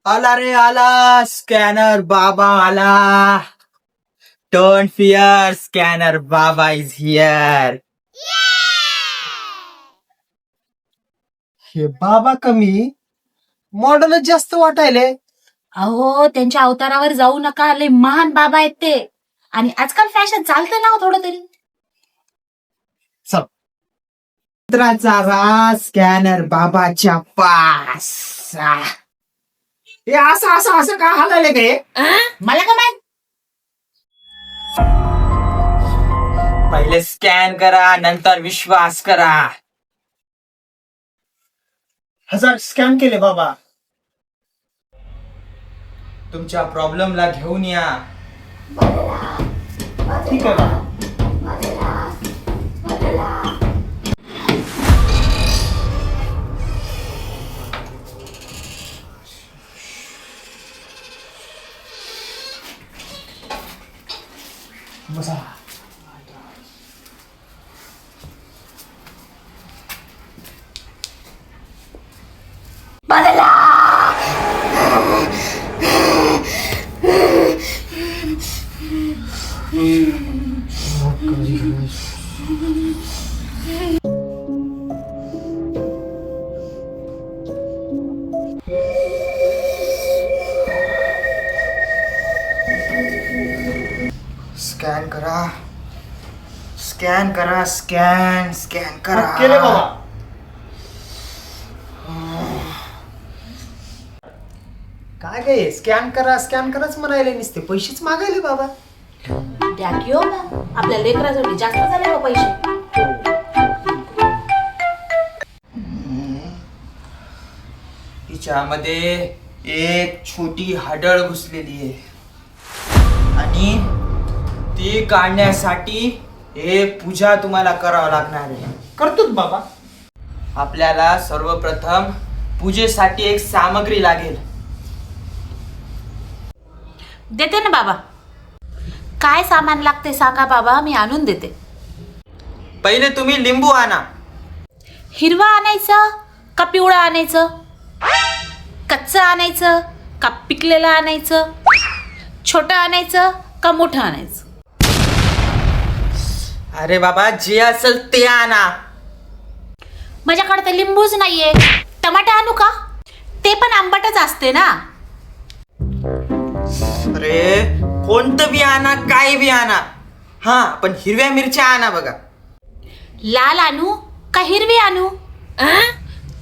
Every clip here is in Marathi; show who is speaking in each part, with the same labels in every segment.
Speaker 1: आला रे आला. स्कॅनर बाबा आला. डोंट फिअर, स्कॅनर बाबा इज हिअर.
Speaker 2: हे बाबा कमी मॉडेलच जास्त वाटायले.
Speaker 3: अहो त्यांच्या अवतारावर जाऊ नका, लय महान बाबा आहेत ते. आणि आजकाल फॅशन चालतं ना हो थोडं तरी.
Speaker 1: मित्राचा राज स्कॅनर बाबाच्या पास.
Speaker 2: हे असं असं असं का हालायले गे?
Speaker 3: मला का माहित.
Speaker 1: पहिले स्कॅन करा, नंतर विश्वास करा.
Speaker 2: 1000 स्कॅन केले बाबा.
Speaker 1: तुमच्या प्रॉब्लेमला घेऊन या.
Speaker 2: ठीक आहे बाबा. बसा.
Speaker 1: स्कॅन करा, स्कॅन करा, स्कॅन करा.
Speaker 2: केले बाबा. काय गे स्कॅन करा स्कॅन कराच म्हणायले, नुसते पैसेच मागायले बाबा.
Speaker 3: द्या की हो मग. आपल्या लेकरासाठी जास्त झाले हो पैसे.
Speaker 1: तिच्यामध्ये एक छोटी हाडळ घुसलेली आहे आणि ती काढण्यासाठी एक पूजा तुम्हाला करावं लागणार आहे.
Speaker 2: करतोच बाबा.
Speaker 1: आपल्याला सर्वप्रथम पूजेसाठी एक सामग्री लागेल.
Speaker 3: देते ना बाबा. काय सामान लागते सांगा बाबा, मी आणून देते.
Speaker 1: पहिले तुम्ही लिंबू आणा.
Speaker 3: हिरवा आणायचं का पिवळा आणायचं? कच्चं आणायचं का पिकलेलं आणायचं? छोटं आणायचं का मोठं आणायचं?
Speaker 1: अरे बाबा, जे असेल ते आणा.
Speaker 3: माझ्याकडे तर लिंबूच नाहीये. टमाटे आणू का? ते पण आंबटच असते ना.
Speaker 1: अरे कोणतं बी आणा, काय बी आणा. हा, पण हिरव्या मिरच्या आणा बघा.
Speaker 3: लाल आणू का हिरवी आणू?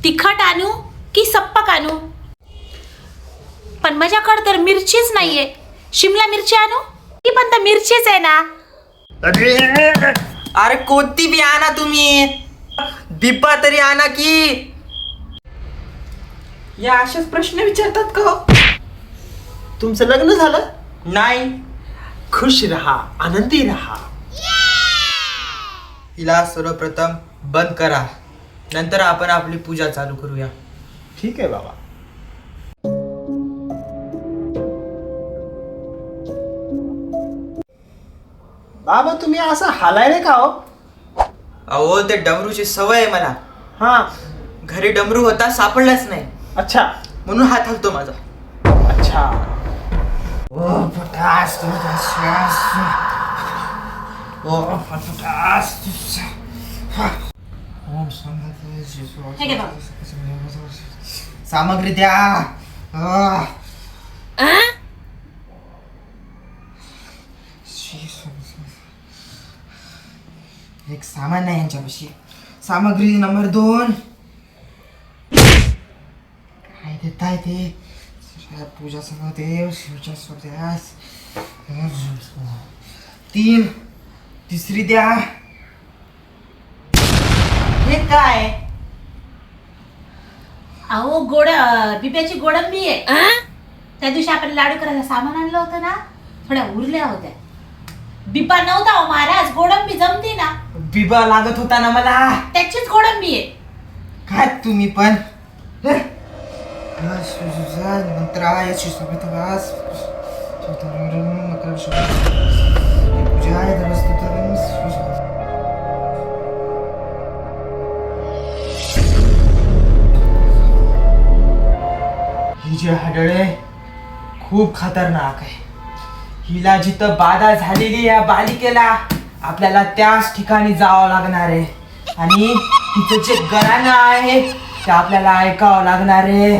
Speaker 3: तिखट आणू की सप्पक आणू? पण माझ्याकडे तर मिरचीच नाहीये. शिमला मिरची आणू? ती पण तर मिरचीच आहे ना.
Speaker 1: अरे कोणती बी आणा तुम्ही. दिपा तरी आणा की. या असेच प्रश्न विचारतात का?
Speaker 2: तुमचं लग्न झालं?
Speaker 1: नाही.
Speaker 2: खुश रहा, आनंदी रहा.
Speaker 1: हिला सर्वप्रथम बंद करा, नंतर आपण आपली पूजा चालू करूया.
Speaker 2: ठीक आहे बाबा. बाबा तुम्ही असं हालायले का हो?
Speaker 1: अहो, ते डमरूची सवय आहे मला.
Speaker 2: हा.
Speaker 1: घरी डमरू होता, सापडलाच नाही,
Speaker 2: अच्छा
Speaker 1: म्हणून हात हलतो माझा.
Speaker 2: अच्छा.
Speaker 3: हे घे बाबा.
Speaker 1: सामग्री द्या. एक सामान नाही यांच्यापाशी. सामग्री नंबर 2. काय देताय ते? पूजा सर्व देव शिवच्या स्वध्यास. 3. तिसरी द्या. हे काय?
Speaker 3: अहो बिब्याची गोडंबी आहे. त्या दिवशी आपण लाडू करायला सामान आणलं होतं ना, थोड्या उरल्या होत्या. बिबा नव्हता हो महाराज, गोडंबी जमती ना.
Speaker 1: बिबा लागत होता ना मला.
Speaker 3: त्याचीच गोडंबी आहे.
Speaker 1: काय तुम्ही पण? मंत्राय शिवसमितवास पूजाय हिचे हाडळे खूप खतरनाक आहे. हिला जिथं बाधा झालेली या बालिकेला आपल्याला त्याच ठिकाणी जावं लागणार आहे आणि तिचं जे गराणं आहे ते आपल्याला ऐकावं लागणार आहे.